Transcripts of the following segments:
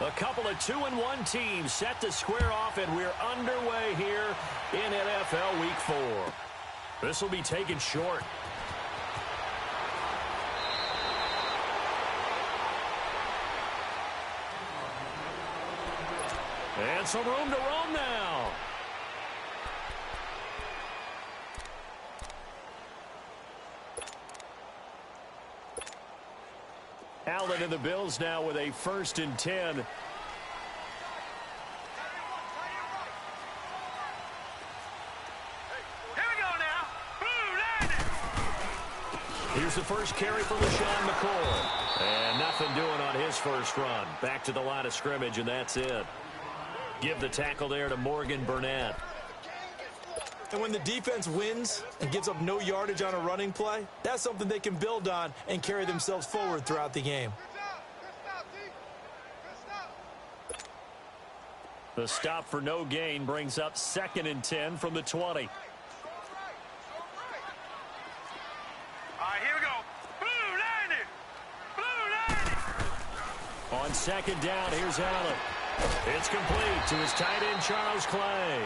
A couple of 2-1 teams set to square off, and we're underway here in NFL Week 4. This will be taken short. And some room to roam now. Allen and the Bills now with a 1st and 10. Here we go now. Here's the first carry from LaShawn McCoy. And nothing doing on his first run. Back to the line of scrimmage, and that's it. Give the tackle there to Morgan Burnett. And when the defense wins and gives up no yardage on a running play, that's something they can build on and carry themselves forward throughout the game. The stop for no gain brings up 2nd and 10 from the 20. All right, here we go. On 2nd down, here's Allen. It's complete to his tight end, Charles Clay.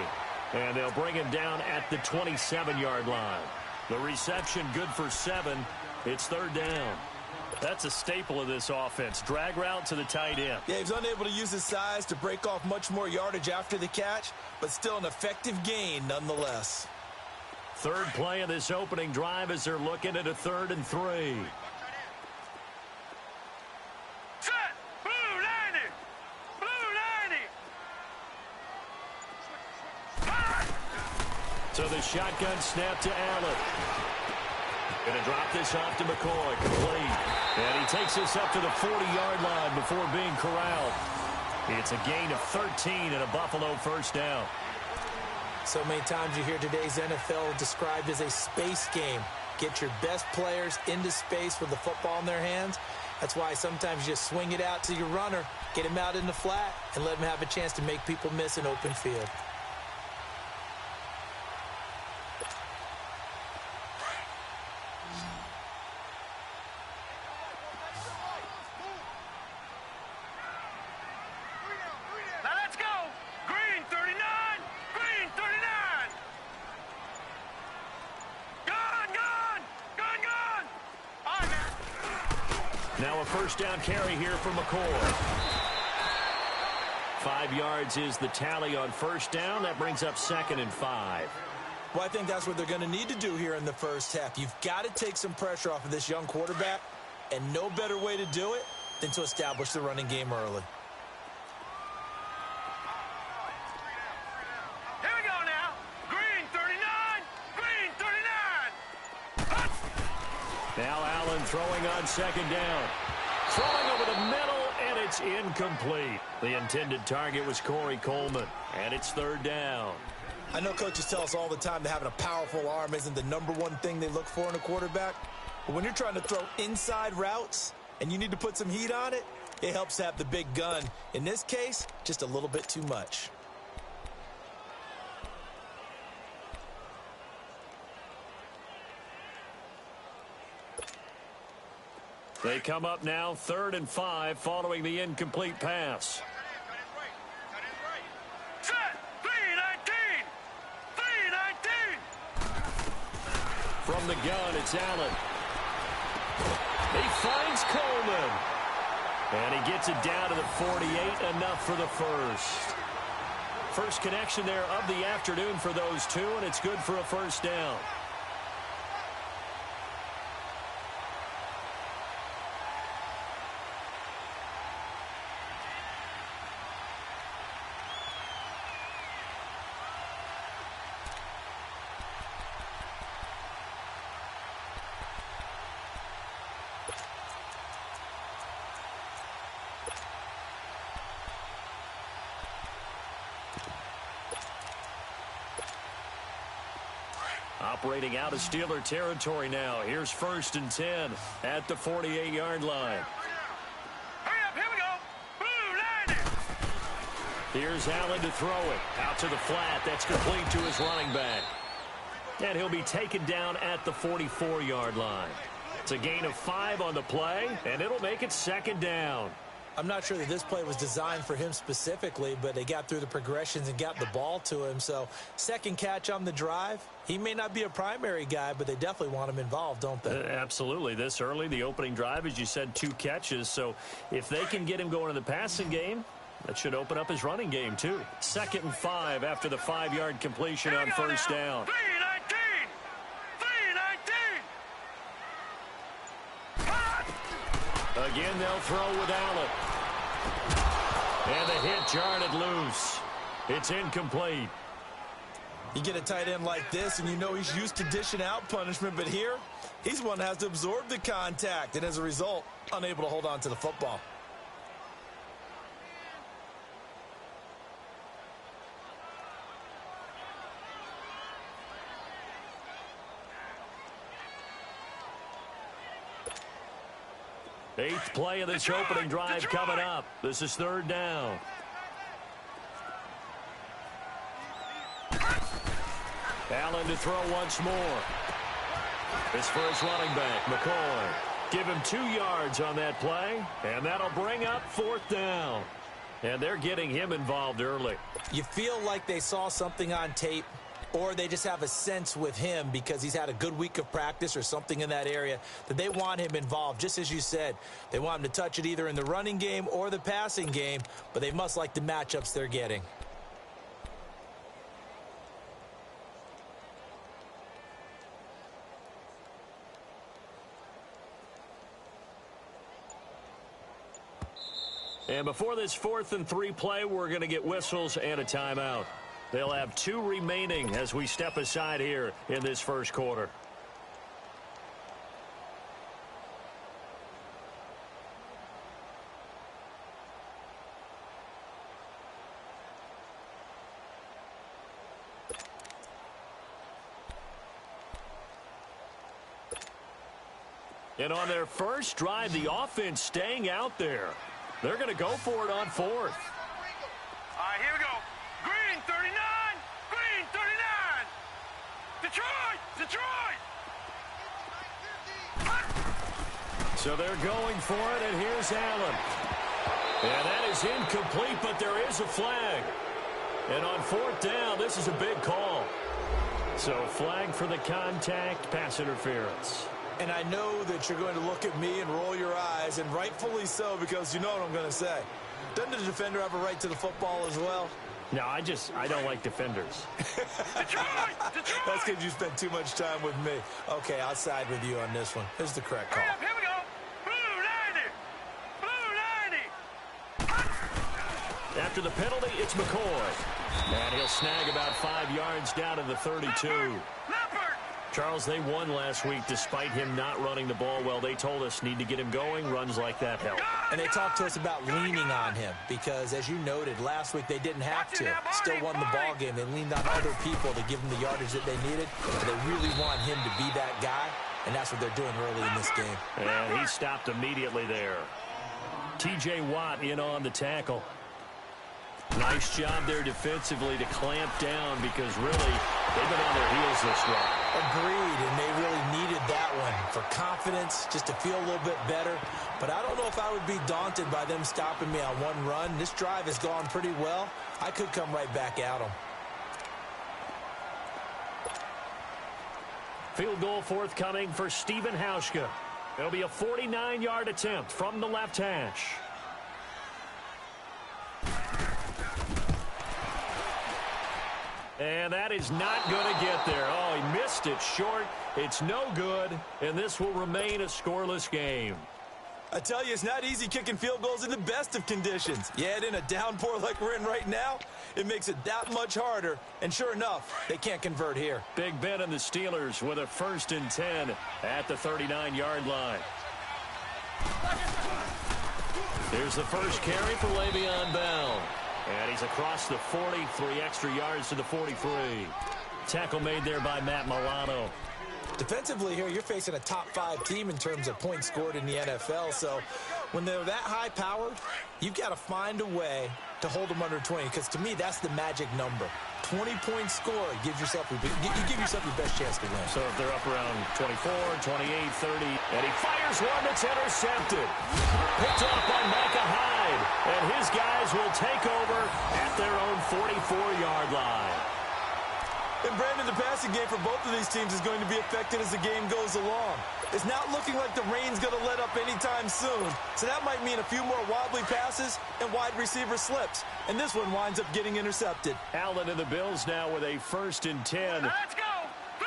And they'll bring him down at the 27-yard line. The reception good for 7. It's 3rd down. That's a staple of this offense. Drag route to the tight end. Yeah, he's unable to use his size to break off much more yardage after the catch, but still an effective gain nonetheless. 3rd play of this opening drive as they're looking at a 3rd and 3. So the shotgun snap to Allen. Going to drop this off to McCoy. Complete. And he takes this up to the 40-yard line before being corralled. It's a gain of 13 and a Buffalo 1st down. So many times you hear today's NFL described as a space game. Get your best players into space with the football in their hands. That's why sometimes you just swing it out to your runner, get him out in the flat, and let him have a chance to make people miss an open field. Now a 1st down carry here for McCoy. 5 yards is the tally on 1st down. That brings up 2nd and 5. Well, I think that's what they're going to need to do here in the first half. You've got to take some pressure off of this young quarterback, and no better way to do it than to establish the running game early. Here we go now. Green 39. Green 39. Now Allen throwing on 2nd down. Throwing over the middle, and it's incomplete. The intended target was Corey Coleman, and it's 3rd down. I know coaches tell us all the time that having a powerful arm isn't the #1 thing they look for in a quarterback. But when you're trying to throw inside routes and you need to put some heat on it, it helps to have the big gun. In this case, just a little bit too much. They come up now 3rd and 5 following the incomplete pass. Set. 319. 319. From the gun, it's Allen. He finds Coleman. And he gets it down to the 48, enough for the 1st. First connection there of the afternoon for those two, and it's good for a 1st down. Operating out of Steeler territory now. Here's 1st and 10 at the 48-yard line. Hurry up, here we go. Blue line. Here's Allen to throw it. Out to the flat. That's complete to his running back. And he'll be taken down at the 44-yard line. It's a gain of 5 on the play, and it'll make it 2nd down. I'm not sure that this play was designed for him specifically, but they got through the progressions and got the ball to him. So second catch on the drive. He may not be a primary guy, but they definitely want him involved, don't they? Absolutely. This early, the opening drive, as you said, 2 catches. So if they can get him going in the passing game, that should open up his running game, too. 2nd and 5 after the 5-yard completion on first down. 3-19. Again, they'll throw with Allen. And the hit jarred it loose. It's incomplete. You get a tight end like this, and you know he's used to dishing out punishment, but here, he's one that has to absorb the contact, and as a result, unable to hold on to the football. Eighth play of this opening drive coming up. This is 3rd down. Allen to throw once more. This for his running back, McCoy. Give him 2 yards on that play, and that'll bring up 4th down. And they're getting him involved early. You feel like they saw something on tape, or they just have a sense with him because he's had a good week of practice or something in that area that they want him involved. Just as you said, they want him to touch it either in the running game or the passing game, but they must like the matchups they're getting. And before this 4th and 3 play, we're going to get whistles and a timeout. They'll have 2 remaining as we step aside here in this first quarter. And on their first drive, the offense staying out there. They're going to go for it on 4th. All right, here we go. Green 39. Green 39. Detroit. Detroit. So they're going for it, and here's Allen. And that is incomplete, but there is a flag. And on 4th down, this is a big call. So flag for the contact, pass interference. And I know that you're going to look at me and roll your eyes, and rightfully so, because you know what I'm going to say. Doesn't the defender have a right to the football as well? No, I don't like defenders. Detroit! Detroit! That's because you spent too much time with me. Okay, I'll side with you on this one. Here's the correct call. Here we go. Blue 90. Blue 90. After the penalty, it's McCoy. And he'll snag about 5 yards down to the 32. Leopard. Charles, they won last week despite him not running the ball well. They told us need to get him going. Runs like that help. And they talked to us about leaning on him because, as you noted, last week they didn't have to. Still won the ball game. They leaned on other people to give them the yardage that they needed. But they really want him to be that guy, and that's what they're doing early in this game. And he stopped immediately there. T.J. Watt in on the tackle. Nice job there defensively to clamp down because really they've been on their heels this run. Agreed, and they really needed that one for confidence, just to feel a little bit better. But I don't know if I would be daunted by them stopping me on one run. This drive has gone pretty well. I could come right back at them. Field goal forthcoming for Stephen Hauschka. It'll be a 49-yard attempt from the left hash. And that is not going to get there. Oh, he missed it short. It's no good, and this will remain a scoreless game. I tell you, it's not easy kicking field goals in the best of conditions. You add in a downpour like we're in right now, it makes it that much harder. And sure enough, they can't convert here. Big Ben and the Steelers with a 1st and 10 at the 39-yard line. Here's the first carry for Le'Veon Bell. And he's across the 40, 3 extra yards to the 43. Tackle made there by Matt Milano. Defensively here, you're facing a top 5 team in terms of points scored in the NFL, so When they're that high-powered, you've got to find a way to hold them under 20, because to me, that's the magic number. 20-point score gives yourself you give yourself your best chance to win. So if they're up around 24, 28, 30, and he fires one that's intercepted. Picked off by Micah Hyde, and his guys will take over at their own 44-yard line. And Brandon, the passing game for both of these teams is going to be affected as the game goes along. It's not looking like the rain's going to let up anytime soon. So that might mean a few more wobbly passes and wide receiver slips. And this one winds up getting intercepted. Allen and the Bills now with a 1st and 10. Let's go. 3-19.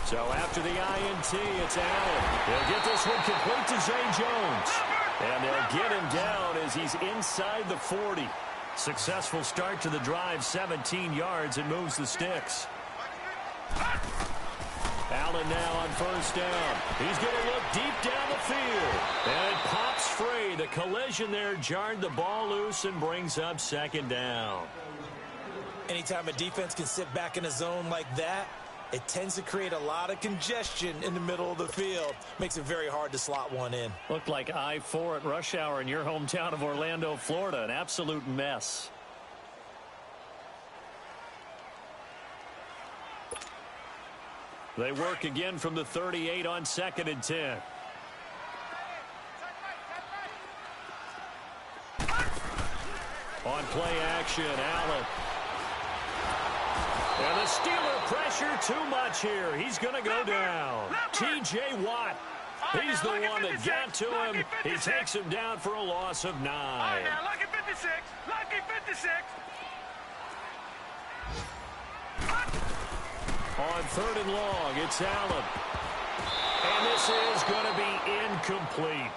So after the INT, it's Allen. They'll get this one complete to Zay Jones. And they'll get him down as he's inside the 40. Successful start to the drive, 17 yards, and moves the sticks. Allen now on 1st down. He's going to look deep down the field. And it pops free. The collision there jarred the ball loose and brings up 2nd down. Anytime a defense can sit back in a zone like that, it tends to create a lot of congestion in the middle of the field. Makes it very hard to slot one in. Looked like I-4 at rush hour in your hometown of Orlando, Florida. An absolute mess. They work again from the 38 on 2nd and 10. On play action, Allen. And the Steeler pressure too much here. He's going to go down. T.J. Watt. He's the one that got to him. He takes him down for a loss of 9. Now, lucky 56. Lucky 56. On 3rd and long, it's Allen. And this is going to be incomplete.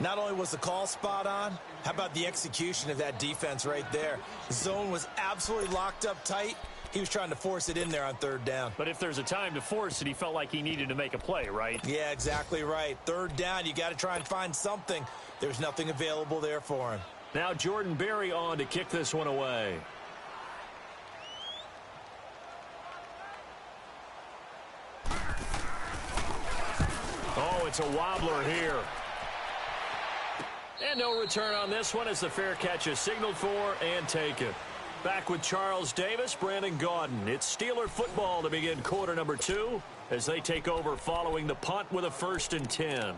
Not only was the call spot on, how about the execution of that defense right there? The zone was absolutely locked up tight. He was trying to force it in there on 3rd down. But if there's a time to force it, he felt like he needed to make a play, right? Yeah, exactly right. 3rd down, you got to try and find something. There's nothing available there for him. Now Jordan Berry on to kick this one away. Oh, it's a wobbler here. And no return on this one as the fair catch is signaled for and taken. Back with Charles Davis, Brandon Gaudin. It's Steeler football to begin quarter number 2 as they take over following the punt with a 1st and 10.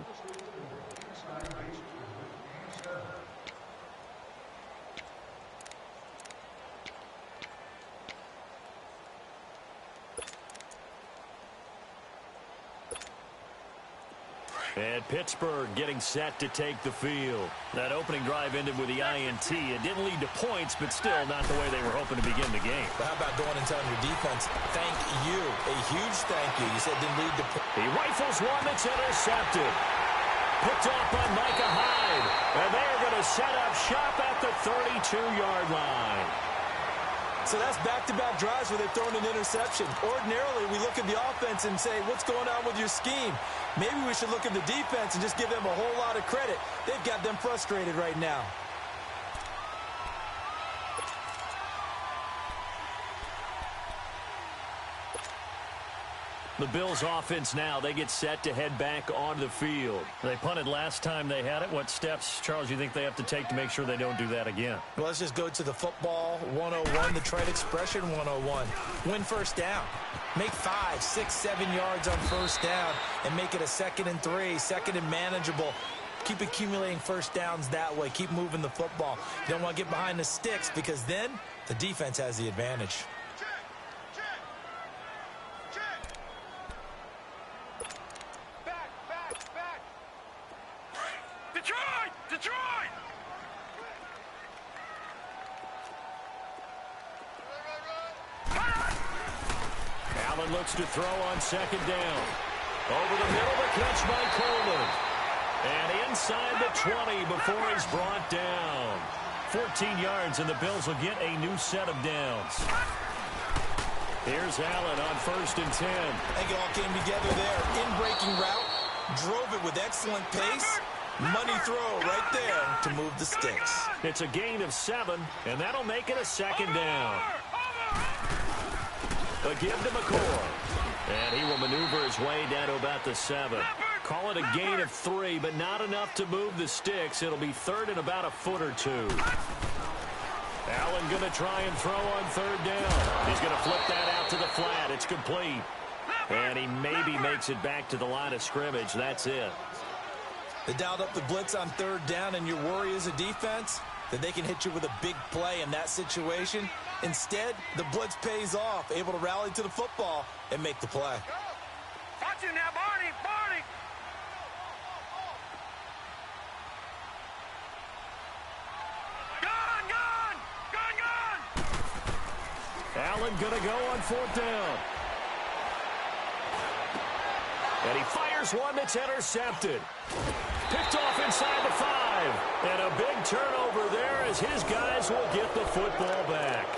And Pittsburgh getting set to take the field. That opening drive ended with the INT. It didn't lead to points, but still not the way they were hoping to begin the game. But how about going and telling your defense, thank you, a huge thank you. You said didn't lead to points. He rifles one that's intercepted. Picked off by Micah Hyde. And they're going to set up shop at the 32-yard line. So that's back-to-back drives where they've thrown an interception. Ordinarily, we look at the offense and say, what's going on with your scheme? Maybe we should look at the defense and just give them a whole lot of credit. They've got them frustrated right now. The Bills offense now, they get set to head back onto the field. They punted last time they had it. What steps, Charles, you think they have to take to make sure they don't do that again? Well, let's just go to the football 101, the trade expression 101. Win 1st down. Make 5, 6, 7 yards on 1st down and make it a 2nd and 3, 2nd and manageable. Keep accumulating 1st downs that way. Keep moving the football. You don't want to get behind the sticks because then the defense has the advantage. Detroit! Allen looks to throw on 2nd down. Over the middle, the catch by Coleman. And inside the 20 before he's brought down. 14 yards, and the Bills will get a new set of downs. Here's Allen on 1st and 10. I think it all came together there. In-breaking route, drove it with excellent pace. Money throw right there to move the sticks. It's a gain of 7, and that'll make it a 2nd down. A give to McCoy. And he will maneuver his way down to about the 7. Call it a gain of 3, but not enough to move the sticks. It'll be third and about a foot or two. Allen going to try and throw on third down. He's going to flip that out to the flat. It's complete. And he maybe makes it back to the line of scrimmage. That's it. They dialed up the blitz on third down, and your worry as a defense that they can hit you with a big play in that situation. Instead, the blitz pays off, able to rally to the football and make the play. Watch it now, Barney! Barney! Gone! Gone! Gone! Gone! Allen going to go on fourth down. And he fires one that's intercepted. Picked off inside the 5. And a big turnover there as his guys will get the football back.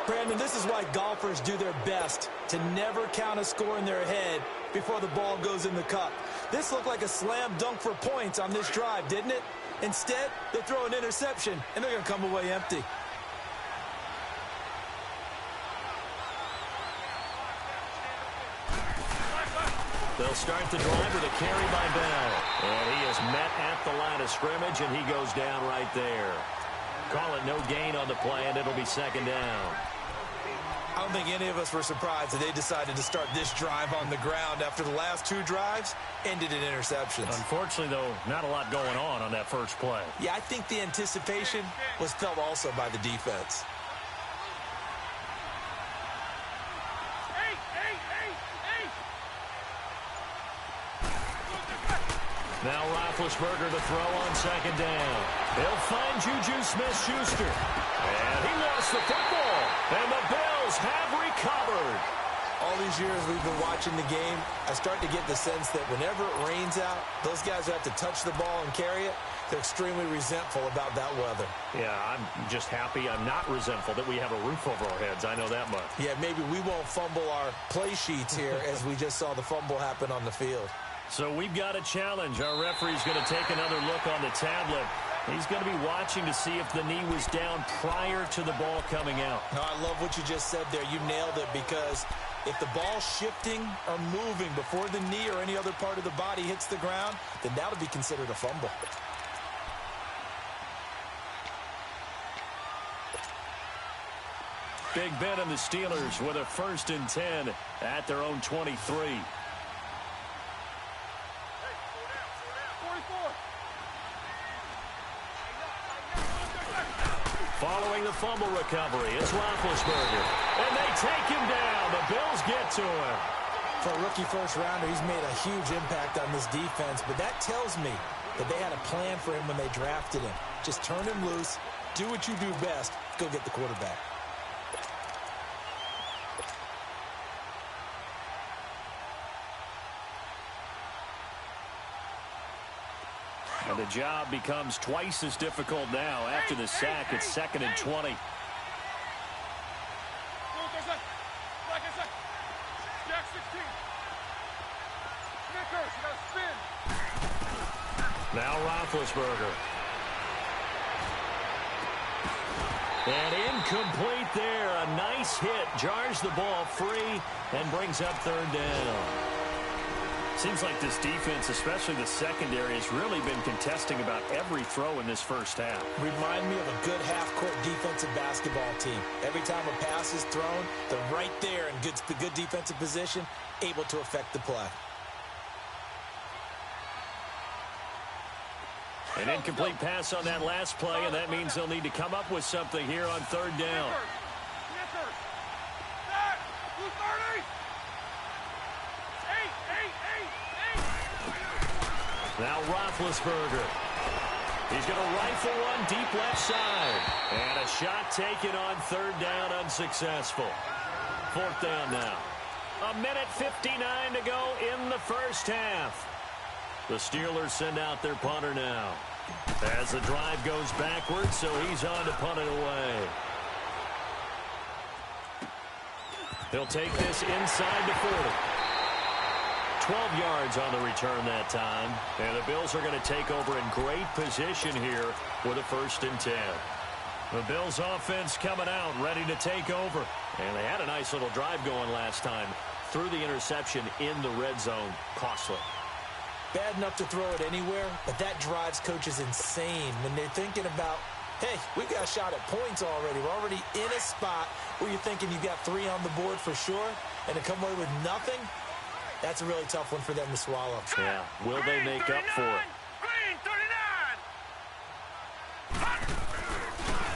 Brandon, this is why golfers do their best to never count a score in their head before the ball goes in the cup. This looked like a slam dunk for points on this drive, didn't it? Instead, they throw an interception, and they're going to come away empty. They'll start the drive with a carry by Bell. And he is met at the line of scrimmage, and he goes down right there. Call it no gain on the play, and it'll be second down. I don't think any of us were surprised that they decided to start this drive on the ground after the last 2 drives ended in interceptions. Unfortunately, though, not a lot going on that first play. Yeah, I think the anticipation was felt also by the defense. Now Roethlisberger to throw on second down. He'll find Juju Smith-Schuster. And he lost the football. And the Bills have recovered. All these years we've been watching the game, I start to get the sense that whenever it rains out, those guys who have to touch the ball and carry it, they're extremely resentful about that weather. Yeah, I'm just happy I'm not resentful that we have a roof over our heads. I know that much. Yeah, maybe we won't fumble our play sheets here as we just saw the fumble happen on the field. So we've got a challenge. Our referee's going to take another look on the tablet. He's going to be watching to see if the knee was down prior to the ball coming out. No, I love what you just said there. You nailed it, because if the ball's shifting or moving before the knee or any other part of the body hits the ground, then that'll be considered a fumble. Big Ben and the Steelers with a 1st and 10 at their own 23. Following the fumble recovery, it's Roethlisberger. And they take him down. The Bills get to him. For a rookie first-rounder, he's made a huge impact on this defense, but that tells me that they had a plan for him when they drafted him. Just turn him loose, do what you do best, go get the quarterback. And the job becomes twice as difficult now. After the sack, it's 2nd and 20. Now Roethlisberger. And incomplete there. A nice hit. Jars the ball free and brings up 3rd down. Seems like this defense, especially the secondary, has really been contesting about every throw in this first half. Remind me of a good half-court defensive basketball team. Every time a pass is thrown, they're right there in good defensive position, able to affect the play. An incomplete pass on that last play, and that means they'll need to come up with something here on 3rd down. Now Roethlisberger. He's going to rifle one deep left side. And a shot taken on 3rd down, unsuccessful. 4th down now. 1:59 to go in the first half. The Steelers send out their punter now. As the drive goes backwards, so he's on to punt it away. He'll take this inside the 40. 12 yards on the return that time. And the Bills are going to take over in great position here with a 1st and 10. The Bills offense coming out, ready to take over. And they had a nice little drive going last time. Threw the interception in the red zone. Costly. bad enough to throw it anywhere, but that drives coaches insane when they're thinking about, hey, we've got a shot at points already. We're already in a spot where you're thinking you've got 3 on the board for sure, and to come away with nothing, that's a really tough one for them to swallow. Yeah, will they make up for it? Green 39.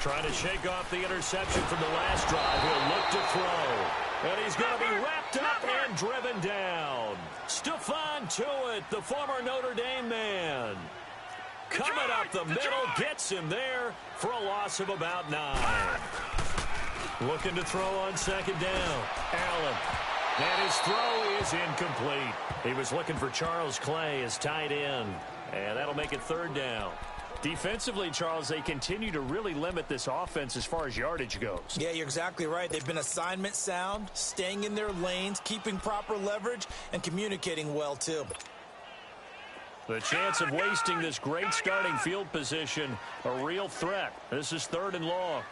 Trying to shake off the interception from the last drive. He'll look to throw. And he's going to be wrapped up and driven down. Stephon Tuitt, the former Notre Dame man. Coming up the middle, gets him there for a loss of about 9. Looking to throw on second down. Allen. And his throw is incomplete. He was looking for Charles Clay as tight end. And that'll make it 3rd down. Defensively, Charles, they continue to really limit this offense as far as yardage goes. Yeah, you're exactly right. They've been assignment sound, staying in their lanes, keeping proper leverage, and communicating well, too. The chance of wasting this great starting field position, a real threat. This is 3rd and long.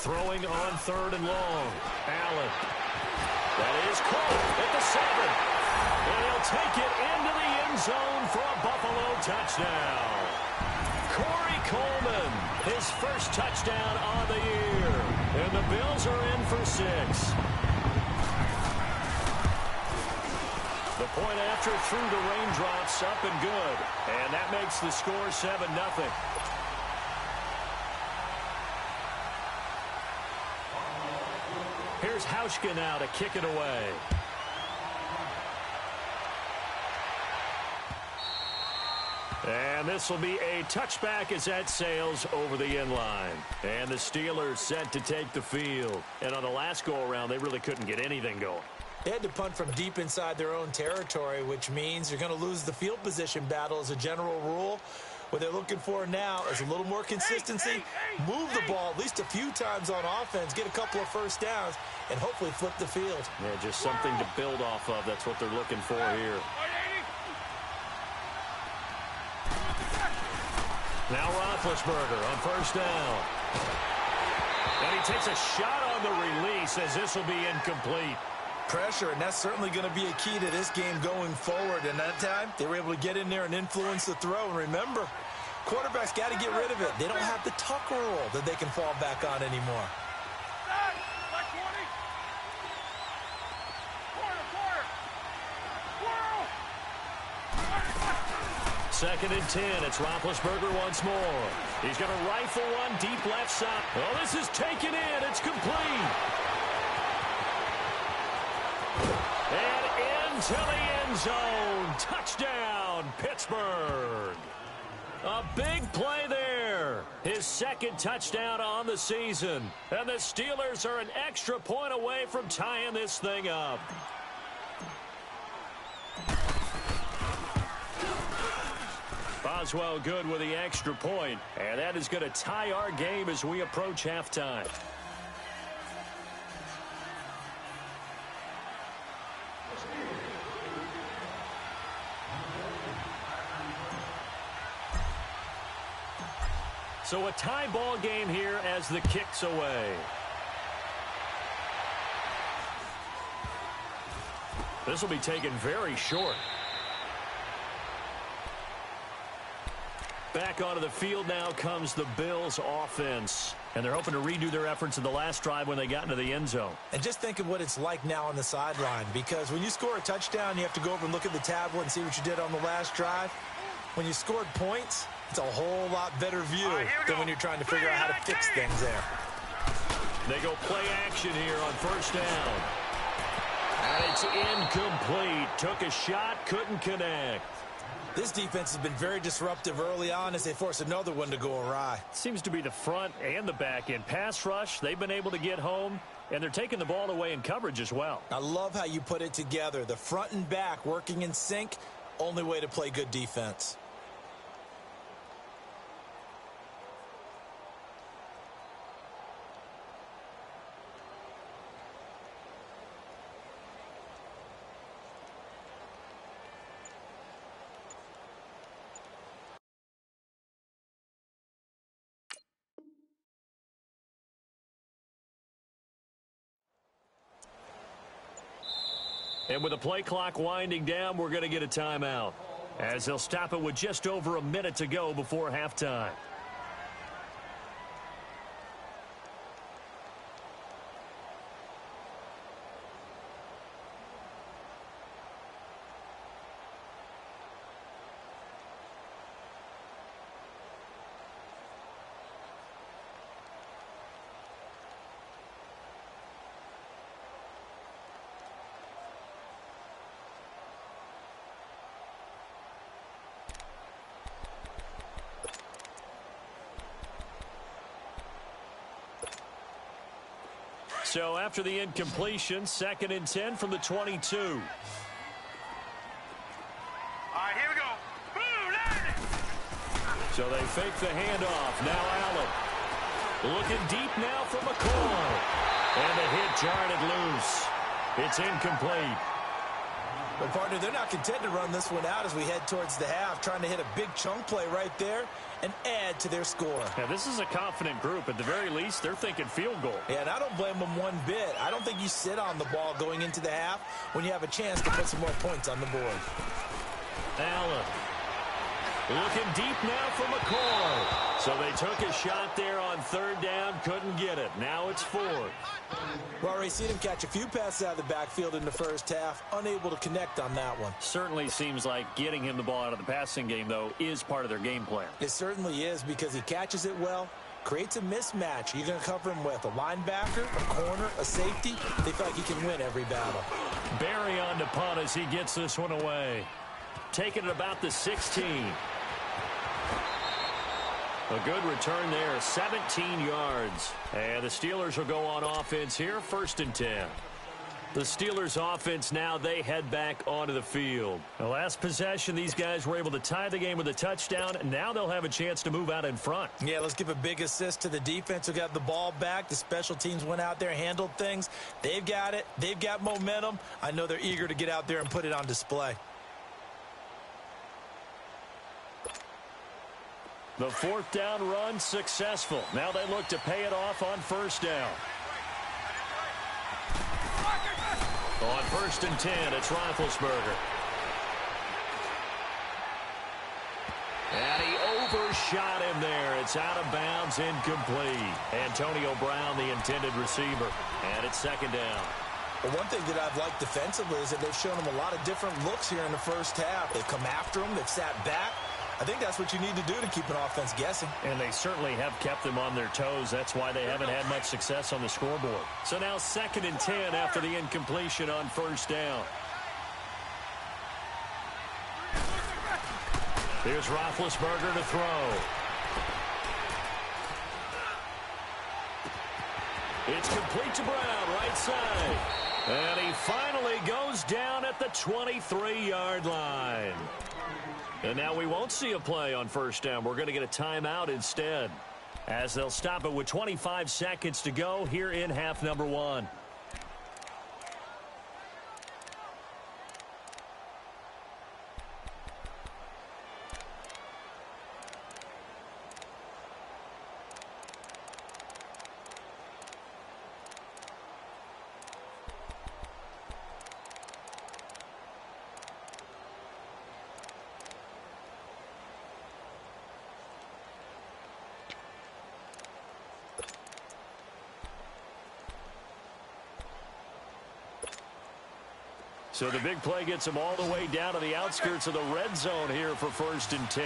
Throwing on 3rd and long. Allen. That is caught at the 7. And he'll take it into the end zone for a Buffalo touchdown. Corey Coleman, his first touchdown on the year. And the Bills are in for 6. The point after through the raindrops, up and good. And that makes the score 7-0. Here's Hauschka now to kick it away. And this will be a touchback as that sails over the end line. And the Steelers set to take the field. And on the last go-around, they really couldn't get anything going. They had to punt from deep inside their own territory, which means you're going to lose the field position battle as a general rule. What they're looking for now is a little more consistency, move the ball at least a few times on offense, get a couple of first downs, and hopefully flip the field. Yeah, just something to build off of. That's what they're looking for here. Now Roethlisberger on 1st down. And he takes a shot on the release as this will be incomplete. Pressure, and that's certainly going to be a key to this game going forward. And that time, they were able to get in there and influence the throw. And remember, quarterbacks got to get rid of it. They don't have the tuck rule that they can fall back on anymore. 2nd and 10. It's Roethlisberger once more. He's going to rifle one deep left side. Oh, this is taken in. It's complete. And into the end zone. Touchdown, Pittsburgh. A big play there. His 2nd touchdown on the season. And the Steelers are an extra point away from tying this thing up. Boswell good with the extra point. And that is going to tie our game as we approach halftime. So a tie ball game here as the kick's away. This will be taken very short. Back onto the field now comes the Bills offense. And they're hoping to redo their efforts in the last drive when they got into the end zone. And just think of what it's like now on the sideline. Because when you score a touchdown, you have to go over and look at the tablet and see what you did on the last drive. When you scored points, it's a whole lot better view than when you're trying to figure out how to fix things there. They go play action here on 1st down. And it's incomplete. Took a shot, couldn't connect. This defense has been very disruptive early on as they force another one to go awry. Seems to be the front and the back end. Pass rush, they've been able to get home, and they're taking the ball away in coverage as well. I love how you put it together. The front and back working in sync, only way to play good defense. And with the play clock winding down, we're going to get a timeout, as they'll stop it with just over a minute to go before halftime. So after the incompletion, 2nd and 10 from the 22. All right, here we go. Boom, So they fake the handoff. Now Allen. Looking deep now for McCoy. And the hit jarred it loose. It's incomplete. But, partner, they're not content to run this one out as we head towards the half, trying to hit a big chunk play right there and add to their score. Yeah, this is a confident group. At the very least, they're thinking field goal. Yeah, and I don't blame them one bit. I don't think you sit on the ball going into the half when you have a chance to put some more points on the board. Allen. Looking deep now for McCoy. So they took a shot there on 3rd down, couldn't get it. Now it's 4th. Well, already seen him catch a few passes out of the backfield in the first half, unable to connect on that one. Certainly seems like getting him the ball out of the passing game, though, is part of their game plan. It certainly is, because he catches it well, creates a mismatch. You're going to cover him with a linebacker, a corner, a safety. They feel like he can win every battle. Barry on to punt as he gets this one away. Taking it about the 16. A good return there, 17 yards. And the Steelers will go on offense here, 1st and 10. The Steelers offense now, they head back onto the field. The last possession, these guys were able to tie the game with a touchdown, and now they'll have a chance to move out in front. Yeah, let's give a big assist to the defense who got the ball back. The special teams went out there, handled things. They've got it. They've got momentum. I know they're eager to get out there and put it on display. The 4th down run successful. Now they look to pay it off on 1st down. On 1st and 10, it's Roethlisberger. And he overshot him there. It's out of bounds, incomplete. Antonio Brown, the intended receiver. And it's 2nd down. Well, one thing that I've liked defensively is that they've shown him a lot of different looks here in the first half. They've come after him. They've sat back. I think that's what you need to do to keep an offense guessing. And they certainly have kept them on their toes. That's why they haven't had much success on the scoreboard. So now 2nd and 10 after the incompletion on 1st down. Here's Roethlisberger to throw. It's complete to Brown, right side. And he finally goes down at the 23-yard line. And now we won't see a play on 1st down. We're going to get a timeout instead, as they'll stop it with 25 seconds to go here in half number 1. So the big play gets him all the way down to the outskirts of the red zone here for 1st and 10.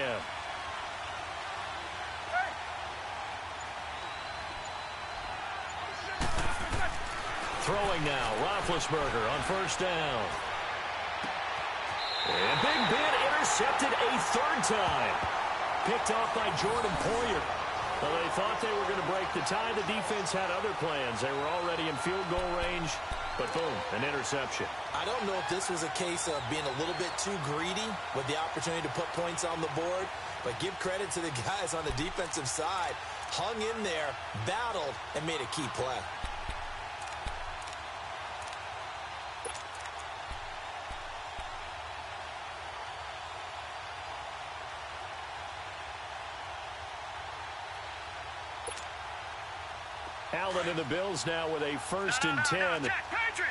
Throwing now, Roethlisberger on 1st down. And Big Ben intercepted a 3rd time. Picked off by Jordan Poyer. Well, they thought they were going to break the tie. The defense had other plans. They were already in field goal range, but boom, an interception. I don't know if this was a case of being a little bit too greedy with the opportunity to put points on the board, but give credit to the guys on the defensive side. Hung in there, battled, and made a key play. Allen and the Bills now with a 1st and 10. Patriot!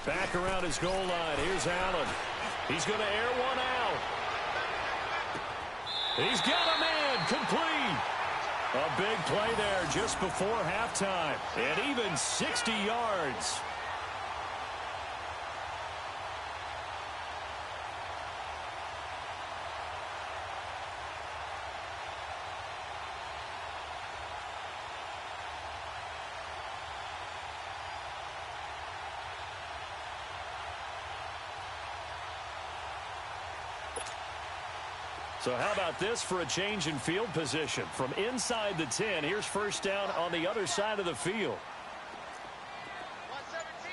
Back around his goal line. Here's Allen. He's going to air one out. He's got a man. Complete. A big play there just before halftime. And even 60 yards. So how about this for a change in field position? From inside the 10, here's first down on the other side of the field. 117.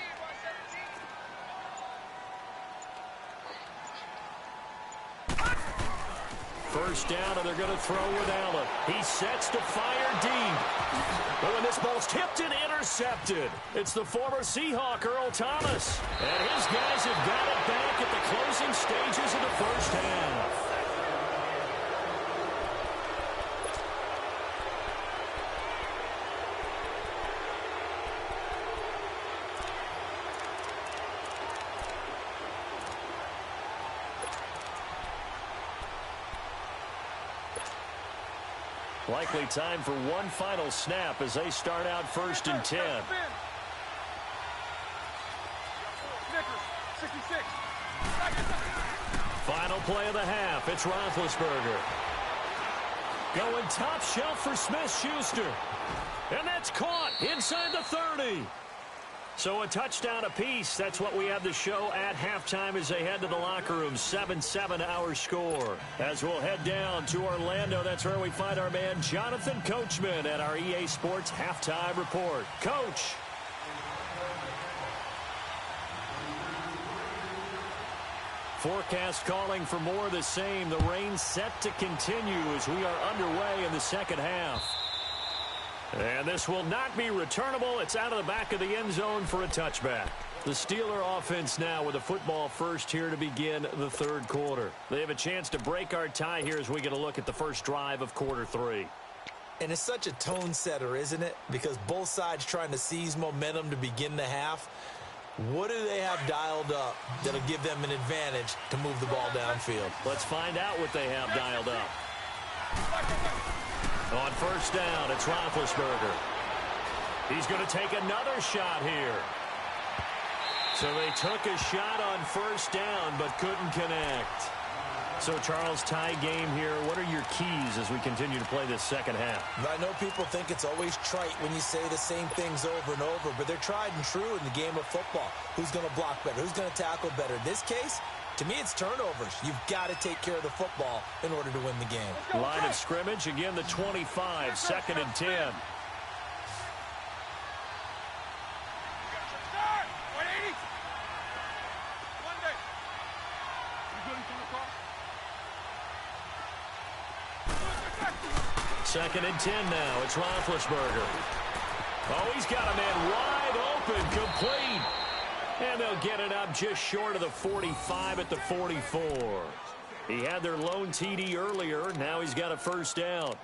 First down, and they're going to throw with Allen. He sets to fire deep. But when this ball's tipped and intercepted, it's the former Seahawk, Earl Thomas. And his guys have got it back at the closing stages of the first half. Likely time for one final snap as they start out first and 10. Final play of the half. It's Roethlisberger. Going top shelf for Smith-Schuster. And that's caught inside the 30. So a touchdown apiece. That's what we have to show at halftime as they head to the locker room. 7-7 our score. As we'll head down to Orlando, that's where we find our man Jonathan Coachman at our EA Sports Halftime Report. Coach. Forecast calling for more of the same. The rain set to continue as we are underway in the second half. And this will not be returnable. It's out of the back of the end zone for a touchback. The Steeler offense now with the football first here to begin the third quarter. They have a chance to break our tie here as we get a look at the first drive of quarter three. And it's such a tone setter, isn't it? Because both sides trying to seize momentum to begin the half. What do they have dialed up that'll give them an advantage to move the ball downfield? Let's find out what they have dialed up. On first down, it's Roethlisberger. He's going to take another shot here. So they took a shot on first down but couldn't connect. So, Charles, tie game here. What are your keys as we continue to play this second half? I know people think it's always trite when you say the same things over and over, but they're tried and true in the game of football. Who's going to block better? Who's going to tackle better? In this case, to me, it's turnovers. You've got to take care of the football in order to win the game. Line of scrimmage, again, the 25, second and 10. Second and 10 now. It's Roethlisberger. Oh, he's got a man wide open, complete. And they'll get it up just short of the 45 at the 44. He had their lone TD earlier. Now he's got a first down.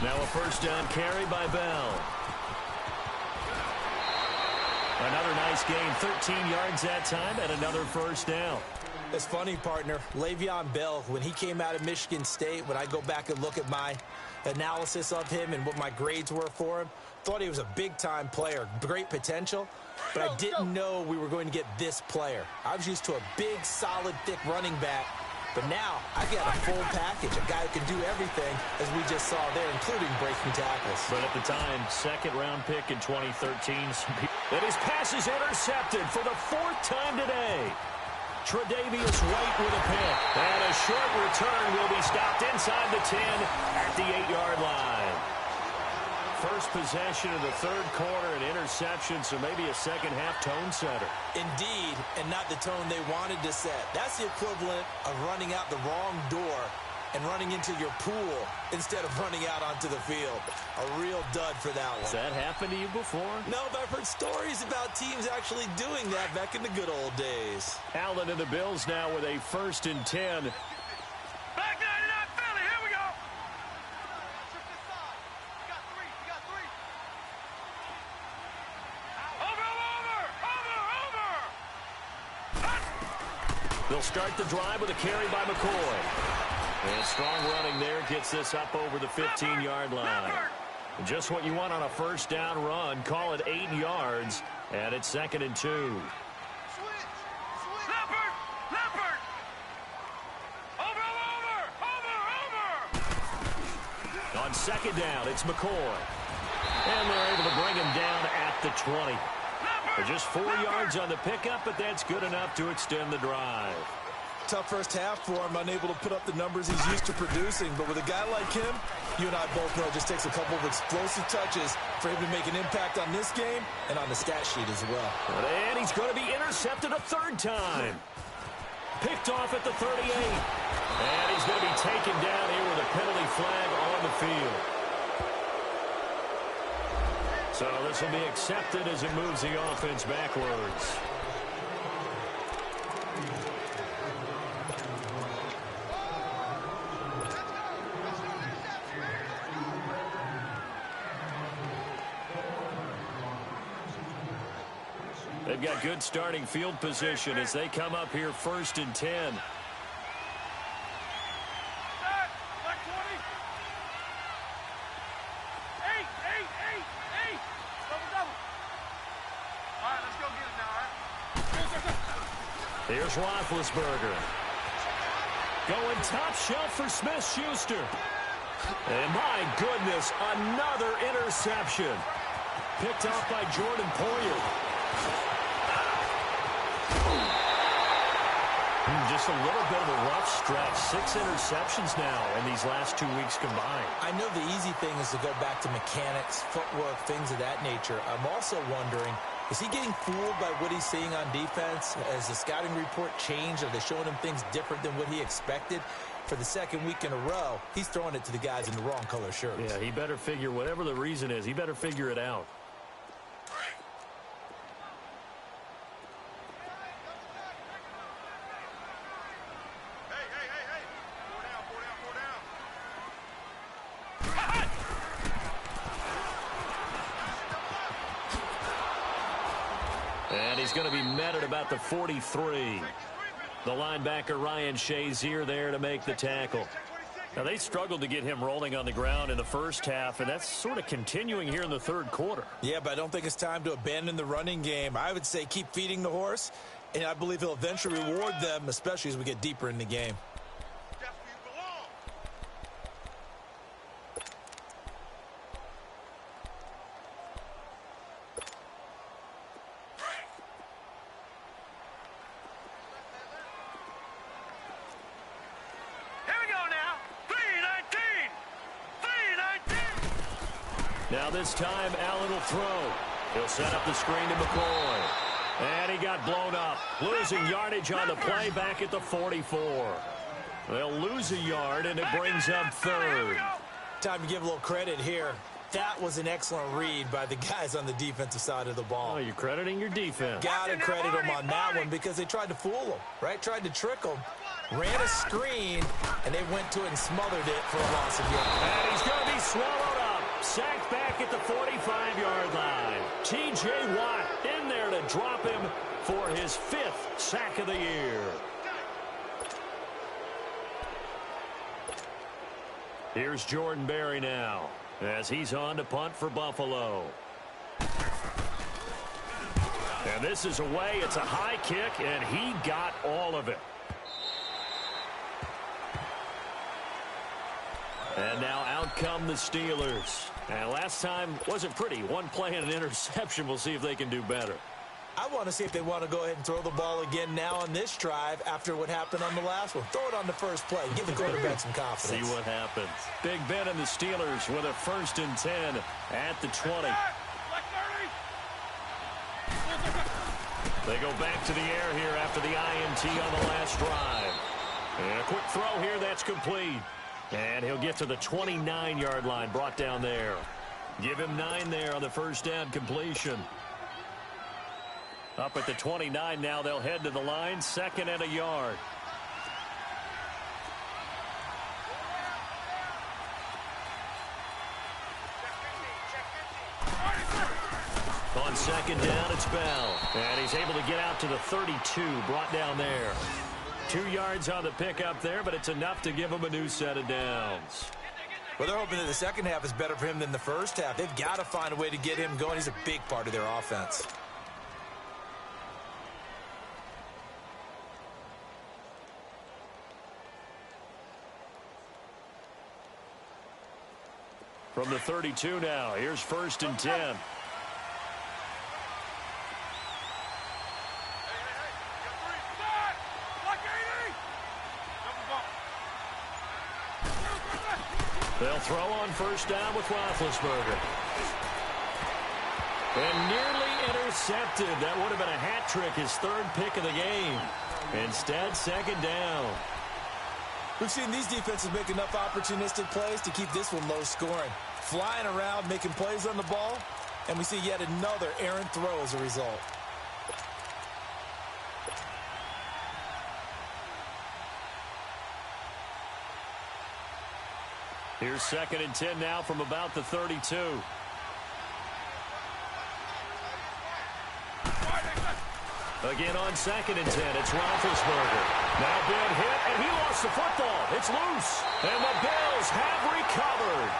Now a first down carry by Bell. Another nice gain, 13 yards that time, and another first down. It's funny, partner. Le'Veon Bell, when he came out of Michigan State, when I go back and look at my analysis of him and what my grades were for him, thought he was a big-time player, great potential, but I didn't know we were going to get this player. I was used to a big, solid, thick running back. But now, I got a full package, a guy who can do everything, as we just saw there, including breaking tackles. But at the time, second-round pick in 2013. And his pass is intercepted for the fourth time today. Tre'Davious White with a pick. And a short return will be stopped inside the 10 at the 8-yard line. First possession of the third quarter, an interception, so maybe a second-half tone setter. Indeed, and not the tone they wanted to set. That's the equivalent of running out the wrong door and running into your pool instead of running out onto the field. A real dud for that one. Has that happened to you before? No, but I've heard stories about teams actually doing that back in the good old days. Allen and the Bills now with a 1st and 10. Back 99 Philly, here we go. Over. They'll start the drive with a carry by McCoy. And strong running there gets this up over the 15-yard line. Just what you want on a 1st down run. Call it 8 yards, and it's 2nd and 2. Leopard. Over. On 2nd down, it's McCoy. And they're able to bring him down at the 20. Just 4 yards on the pickup, but that's good enough to extend the drive. Tough first half for him, unable to put up the numbers he's used to producing. But with a guy like him, you and I both know it just takes a couple of explosive touches for him to make an impact on this game and on the stat sheet as well. And he's going to be intercepted a 3rd time. Picked off at the 38. And he's going to be taken down here with a penalty flag on the field. So this will be accepted as it moves the offense backwards. They've got good starting field position as they come up here 1st and 10. Here's Roethlisberger. Going top shelf for Smith-Schuster. And my goodness, another interception. Picked off by Jordan Poyer. Just a little bit of a rough stretch. 6 interceptions now in these last 2 weeks combined. I know the easy thing is to go back to mechanics, footwork, things of that nature. I'm also wondering, is he getting fooled by what he's seeing on defense? Has the scouting report changed? Are they showing him things different than what he expected? For the 2nd week in a row, he's throwing it to the guys in the wrong color shirts. Yeah, he better figure, whatever the reason is, he better figure it out. And he's going to be met at about the 43. The linebacker Ryan Shazier there to make the tackle. Now, they struggled to get him rolling on the ground in the first half, and that's sort of continuing here in the 3rd quarter. Yeah, but I don't think it's time to abandon the running game. I would say keep feeding the horse, and I believe he'll eventually reward them, especially as we get deeper in the game. Now this time, Allen will throw. He'll set up the screen to McCoy. And he got blown up. Losing yardage on the play back at the 44. They'll lose a yard, and it brings up 3rd. Time to give a little credit here. That was an excellent read by the guys on the defensive side of the ball. Oh, you're crediting your defense. Got to credit them on that one because they tried to fool them, right? Tried to trick them. Ran a screen, and they went to it and smothered it for a loss of yards. And he's going to be swallowed up. Sacked back at the 45-yard line. T.J. Watt in there to drop him for his 5th sack of the year. Here's Jordan Berry now as he's on to punt for Buffalo. And this is away. It's a high kick, and he got all of it. And now out come the Steelers. And last time wasn't pretty. One play and an interception. We'll see if they can do better. I want to see if they want to go ahead and throw the ball again now on this drive after what happened on the last one. Throw it on the first play. Give the quarterback some confidence. See what happens. Big Ben and the Steelers with a 1st and 10 at the 20. They go back to the air here after the INT on the last drive. And a quick throw here that's complete. And he'll get to the 29-yard line, brought down there. Give him 9 there on the first down completion. Up at the 29 now, they'll head to the line, 2nd and a yard. On 2nd down, it's Bell. And he's able to get out to the 32, brought down there. 2 yards on the pickup there, but it's enough to give him a new set of downs. Well, they're hoping that the second half is better for him than the first half. They've got to find a way to get him going. He's a big part of their offense. From the 32 now, here's 1st and 10. They'll throw on first down with Roethlisberger. And nearly intercepted. That would have been a hat trick, his 3rd pick of the game. Instead, 2nd down. We've seen these defenses make enough opportunistic plays to keep this one low scoring. Flying around, making plays on the ball, and we see yet another errant throw as a result. Here's 2nd and 10 now from about the 32. Again on 2nd and 10, it's Roethlisberger. Now big hit, and he lost the football. It's loose, and the Bills have recovered.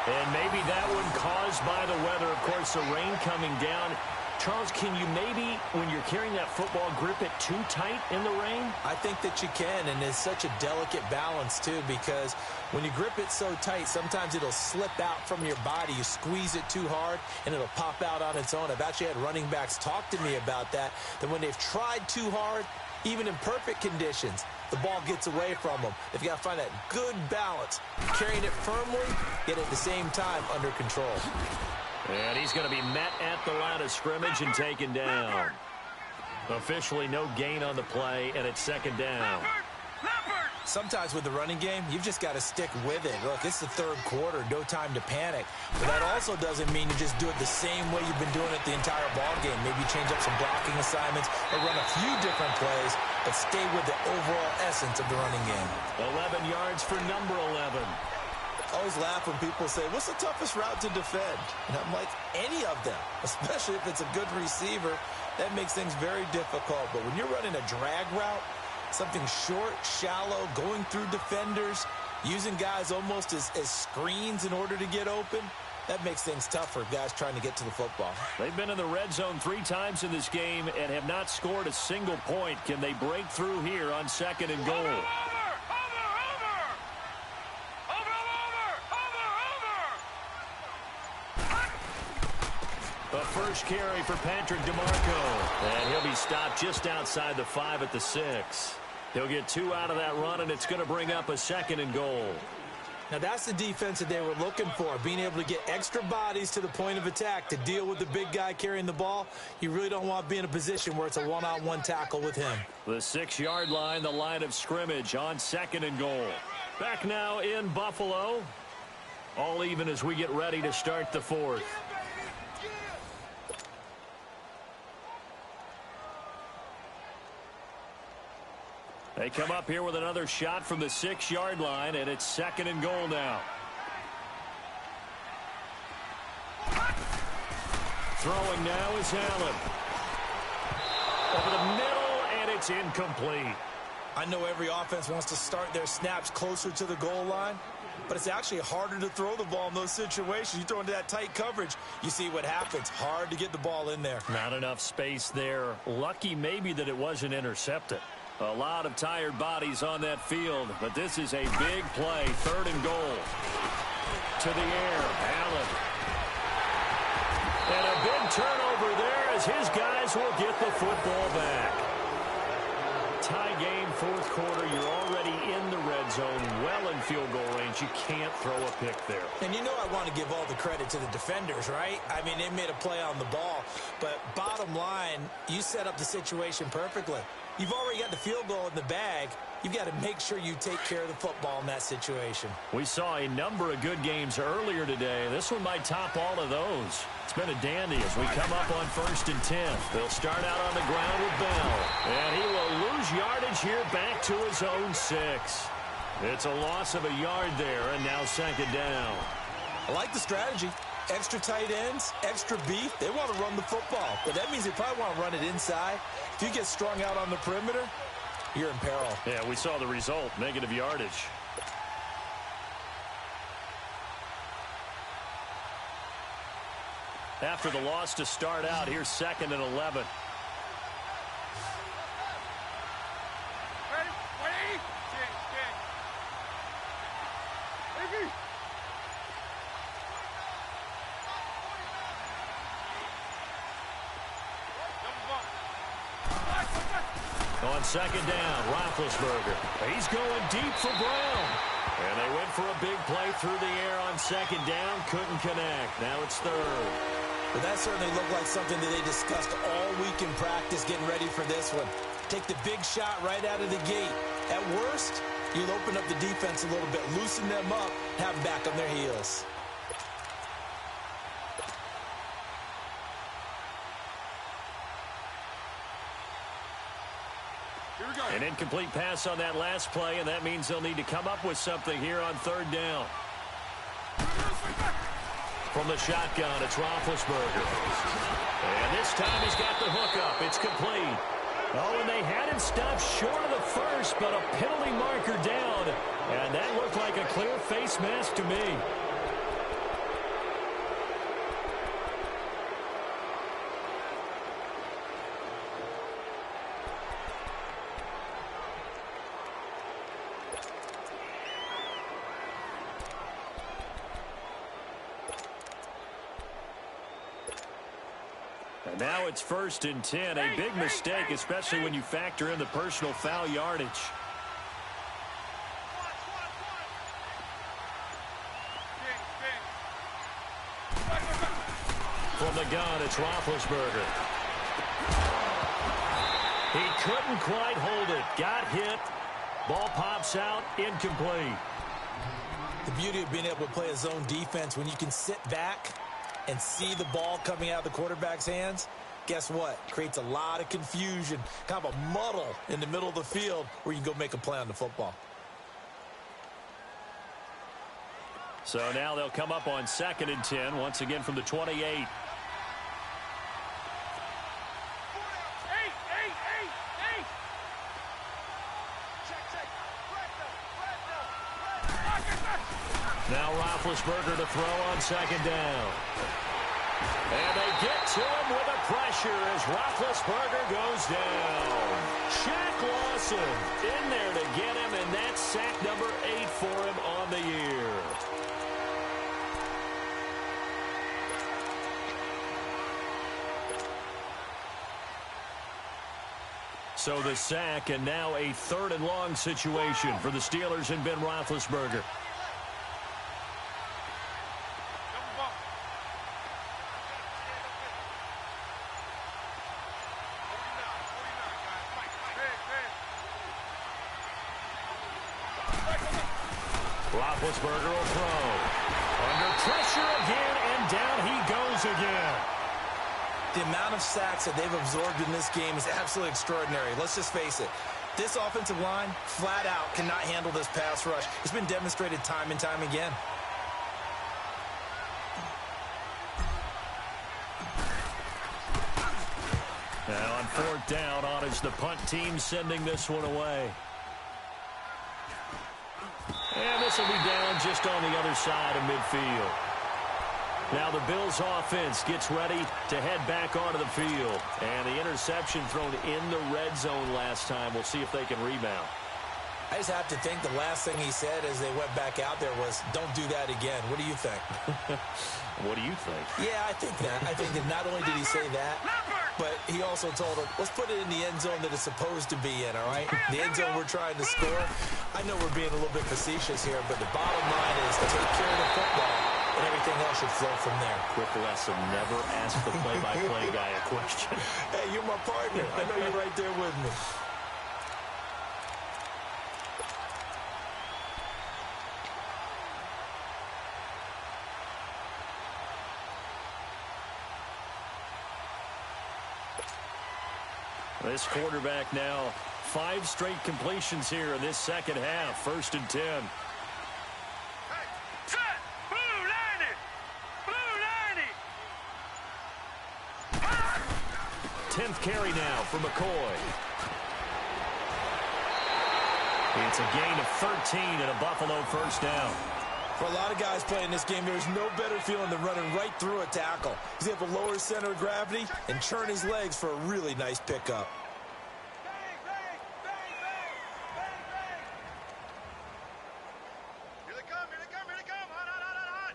And maybe that one caused by the weather. Of course, the rain coming down. Charles, can you maybe, when you're carrying that football, grip it too tight in the rain? I think that you can, and it's such a delicate balance, too, because when you grip it so tight, sometimes it'll slip out from your body. You squeeze it too hard, and it'll pop out on its own. I've actually had running backs talk to me about that when they've tried too hard, even in perfect conditions, the ball gets away from them. They've got to find that good balance, carrying it firmly, yet at the same time under control. And he's going to be met at the line of scrimmage and taken down. Officially no gain on the play, and it's 2nd down. Sometimes with the running game, you've just got to stick with it. Look, it's the 3rd quarter, no time to panic. But that also doesn't mean you just do it the same way you've been doing it the entire ball game. Maybe change up some blocking assignments or run a few different plays, but stay with the overall essence of the running game. 11 yards for number 11. I always laugh when people say, what's the toughest route to defend? And I'm like, any of them, especially if it's a good receiver. That makes things very difficult. But when you're running a drag route, something short, shallow, going through defenders, using guys almost as screens in order to get open, that makes things tough for guys trying to get to the football. They've been in the red zone 3 times in this game and have not scored a single point. Can they break through here on 2nd and goal? The first carry for Patrick DeMarco. And he'll be stopped just outside the 5 at the 6. He'll get 2 out of that run, and it's going to bring up a 2nd and goal. Now, that's the defense that they were looking for, being able to get extra bodies to the point of attack to deal with the big guy carrying the ball. You really don't want to be in a position where it's a one-on-one tackle with him. The 6-yard line, the line of scrimmage on 2nd and goal. Back now in Buffalo. All even as we get ready to start the 4th. They come up here with another shot from the 6-yard line, and it's 2nd and goal now. Throwing now is Allen. Over the middle, and it's incomplete. I know every offense wants to start their snaps closer to the goal line, but it's actually harder to throw the ball in those situations. You throw into that tight coverage, you see what happens. Hard to get the ball in there. Not enough space there. Lucky maybe that it wasn't intercepted. A lot of tired bodies on that field, but this is a big play. 3rd and goal. To the air, Allen. And a big turnover there as his guys will get the football back. Tie game, 4th quarter. You're already in the red zone, well in field goal range. You can't throw a pick there. And you know I want to give all the credit to the defenders, right? I mean, they made a play on the ball. But bottom line, you set up the situation perfectly. You've already got the field goal in the bag. You've got to make sure you take care of the football in that situation. We saw a number of good games earlier today. This one might top all of those. It's been a dandy as we come up on 1st and 10. They'll start out on the ground with Bell. And he will lose yardage here back to his own 6. It's a loss of a yard there, and now 2nd down. I like the strategy. Extra tight ends, extra beef. They want to run the football, but that means they probably want to run it inside. If you get strung out on the perimeter, you're in peril. Yeah, we saw the result, negative yardage. After the loss to start out, here's 2nd and 11. On 2nd down, Roethlisberger. He's going deep for Brown. And they went for a big play through the air on 2nd down. Couldn't connect. Now it's 3rd. But that certainly looked like something that they discussed all week in practice getting ready for this one. Take the big shot right out of the gate. At worst, you'll open up the defense a little bit, loosen them up, have them back on their heels. An incomplete pass on that last play, and that means they'll need to come up with something here on 3rd down. From the shotgun, it's Roethlisberger. And this time he's got the hook up. It's complete. Oh, and they had him stopped short of the first, but a penalty marker down. And that looked like a clear face mask to me. And now it's 1st and 10. A big mistake, especially when you factor in the personal foul yardage. From the gun, it's Roethlisberger. He couldn't quite hold it. Got hit. Ball pops out. Incomplete. The beauty of being able to play a zone defense when you can sit back and see the ball coming out of the quarterback's hands, guess what? Creates a lot of confusion, kind of a muddle in the middle of the field where you can go make a play on the football. So now they'll come up on 2nd and 10, once again from the 28. Now Roethlisberger to throw on 2nd down. And they get to him with a pressure as Roethlisberger goes down. Shaq Lawson in there to get him, and that's sack number 8 for him on the year. So the sack, and now a 3rd and long situation for the Steelers and Ben Roethlisberger. Roethlisberger will throw. Under pressure again, and down he goes again. The amount of sacks that they've absorbed in this game is absolutely extraordinary. Let's just face it. This offensive line, flat out, cannot handle this pass rush. It's been demonstrated time and time again. Now on 4th down, on is the punt team sending this one away. And this will be down just on the other side of midfield. Now the Bills offense gets ready to head back onto the field. And the interception thrown in the red zone last time. We'll see if they can rebound. I just have to think the last thing he said as they went back out there was, don't do that again. What do you think? What do you think? Yeah, I think that. I think that not only did he say that, but he also told him, let's put it in the end zone that it's supposed to be in, all right? The end zone we're trying to score. I know we're being a little bit facetious here, but the bottom line is take care of the football, and everything else should flow from there. Quick lesson, never ask the play-by-play guy a question. Hey, you're my partner. I know you're right there with me. This quarterback now, 5 straight completions here in this second half. 1st and 10. Hey, set! Blue 90! Blue 90! 10th carry now for McCoy. It's a gain of 13 and a Buffalo first down. For a lot of guys playing this game, there's no better feeling than running right through a tackle. He's able to lower his center of gravity and turn his legs for a really nice pickup. Bang, bang, bang, bang, bang, bang! Here they come, here they come, here they come! Hot, hot, hot, hot, hot!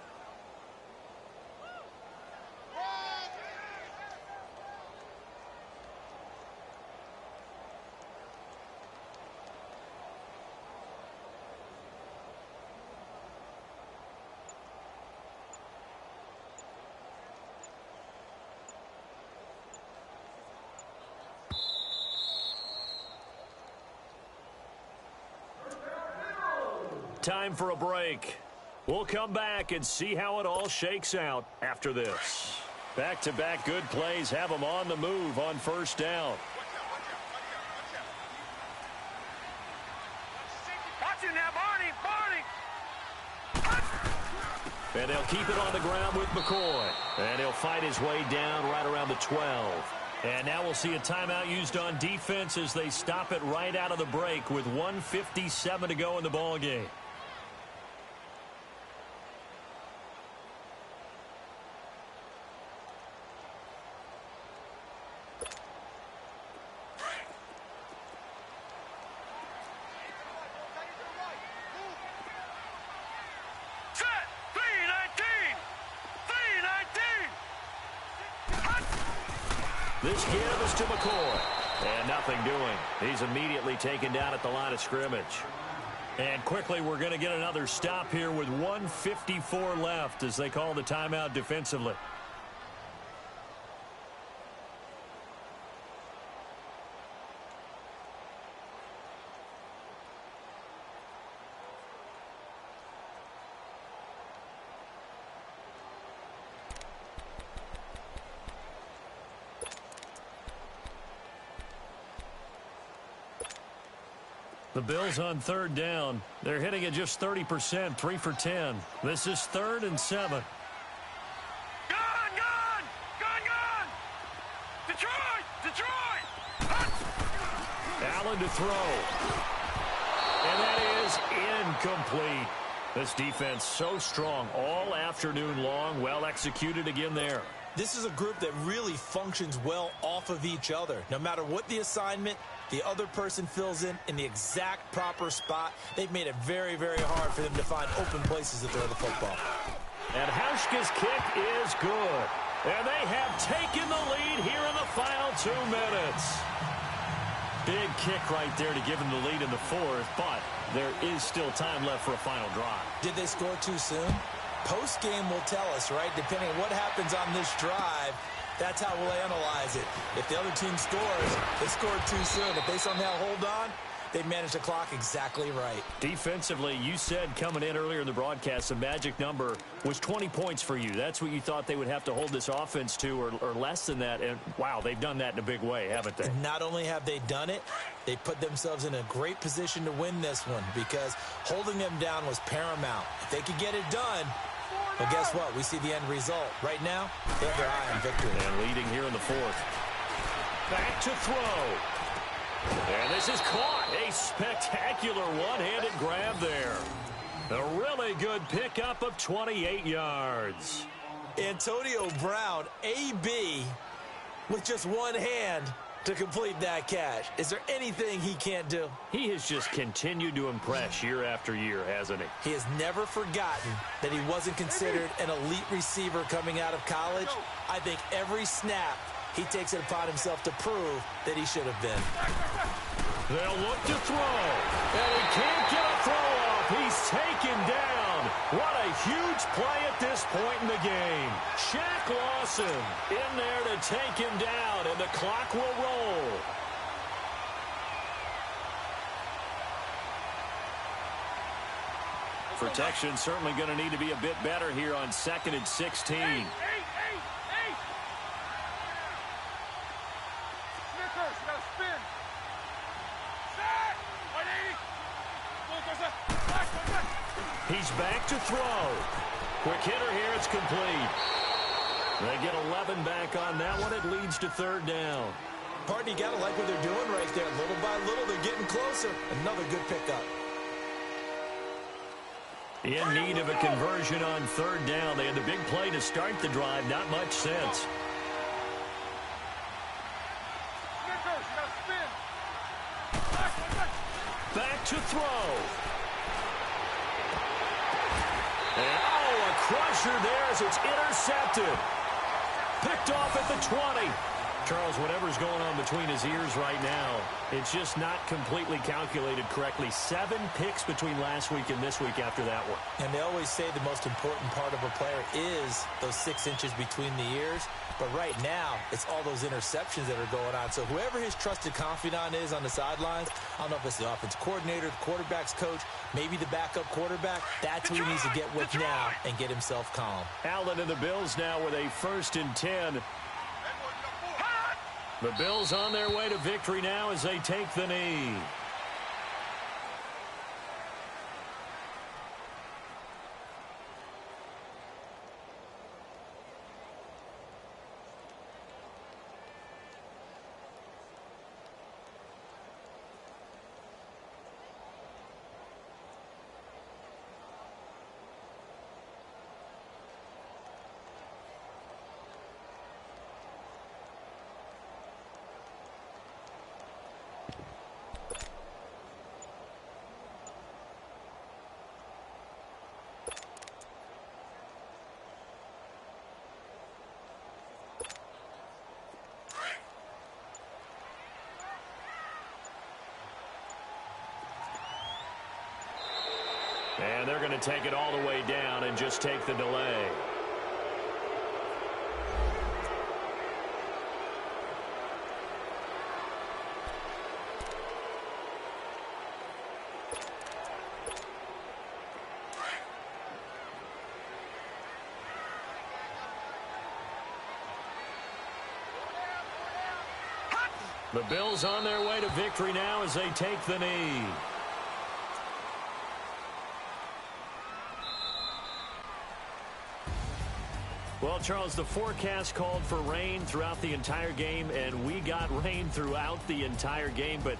Time for a break. We'll come back and see how it all shakes out after this. Back-to-back good plays have them on the move on first down. Watch it now, Barney! Barney! And they'll keep it on the ground with McCoy. And he'll fight his way down right around the 12. And now we'll see a timeout used on defense as they stop it right out of the break with 1:57 to go in the ballgame. Set! 319! 319! This give is to McCoy. And nothing doing. He's immediately taken down at the line of scrimmage. And quickly, we're going to get another stop here with 1:54 left as they call the timeout defensively. The Bills on 3rd down. They're hitting at just 30%, 3 for 10. This is 3rd and 7. Gone! Gone! Gone! Gone! Detroit! Detroit! Hot! Allen to throw. And that is incomplete. This defense so strong all afternoon long. Well executed again there. This is a group that really functions well off of each other. No matter what the assignment, the other person fills in the exact proper spot. They've made it very, very hard for them to find open places to throw the football. And Hauschka's kick is good. And they have taken the lead here in the final 2 minutes. Big kick right there to give them the lead in the 4th, but there is still time left for a final drive. Did they score too soon? Post-game will tell us, right? Depending on what happens on this drive, that's how we'll analyze it. If the other team scores, they scored too soon. If they somehow hold on, they managed the clock exactly right. Defensively, you said coming in earlier in the broadcast, the magic number was 20 points for you. That's what you thought they would have to hold this offense to or less than that. And, wow, they've done that in a big way, haven't they? And not only have they done it, they put themselves in a great position to win this one because holding them down was paramount. If they could get it done, well, guess what? We see the end result. Right now, they have their eye on victory. And leading here in the 4th. Back to throw. And this is caught. A spectacular one-handed grab there. A really good pickup of 28 yards. Antonio Brown, AB, with just one hand to complete that catch. Is there anything he can't do? He has just continued to impress year after year, hasn't he? He has never forgotten that he wasn't considered an elite receiver coming out of college. I think every snap he takes it upon himself to prove that he should have been. They'll look to throw, and he can't get a throw off. He's taken down. What a huge play at this point in the game. Shaq Lawson in there to take him down, and the clock will roll. Protection certainly going to need to be a bit better here on 2nd and 16. He's back to throw. Quick hitter here. It's complete. They get 11 back on that one. It leads to 3rd down. Partner, you got to like what they're doing right there. Little by little, they're getting closer. Another good pickup. In need of a conversion on 3rd down. They had the big play to start the drive. Not much sense. Back to throw. And, oh, a crusher there as it's intercepted. Picked off at the 20. Charles, whatever's going on between his ears right now, it's just not completely calculated correctly. 7 picks between last week and this week after that one. And they always say the most important part of a player is those 6 inches between the ears. But right now, it's all those interceptions that are going on. So whoever his trusted confidant is on the sidelines, I don't know if it's the offense coordinator, the quarterback's coach, maybe the backup quarterback, that's who he needs to get with now and get himself calm. Allen and the Bills now with a 1st and 10. The Bills on their way to victory now as they take the knee. And they're going to take it all the way down and just take the delay. The Bills on their way to victory now as they take the knee. Well, Charles, the forecast called for rain throughout the entire game, and we got rain throughout the entire game. But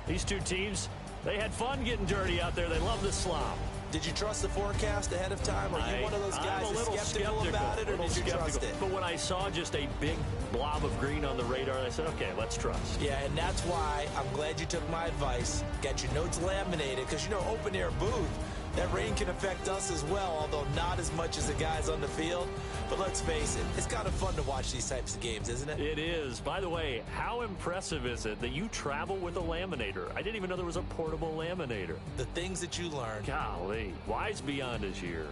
these two teams, they had fun getting dirty out there. They love the slop. Did you trust the forecast ahead of time? Are you one of those guys that's skeptical about it, or did you trust it? But when I saw just a big blob of green on the radar, I said, okay, let's trust. Yeah, and that's why I'm glad you took my advice. Got your notes laminated, because, you know, open-air booth, that rain can affect us as well, although not as much as the guys on the field. But let's face it, it's kind of fun to watch these types of games, isn't it? It is. By the way, how impressive is it that you travel with a laminator? I didn't even know there was a portable laminator. The things that you learn. Golly, wise beyond his years.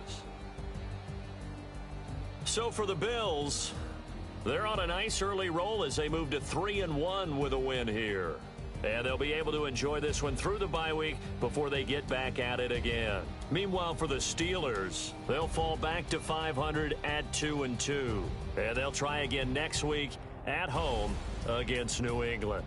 So for the Bills, they're on a nice early roll as they move to 3-1 with a win here. And they'll be able to enjoy this one through the bye week before they get back at it again. Meanwhile, for the Steelers, they'll fall back to 500 at 2-2. And they'll try again next week at home against New England.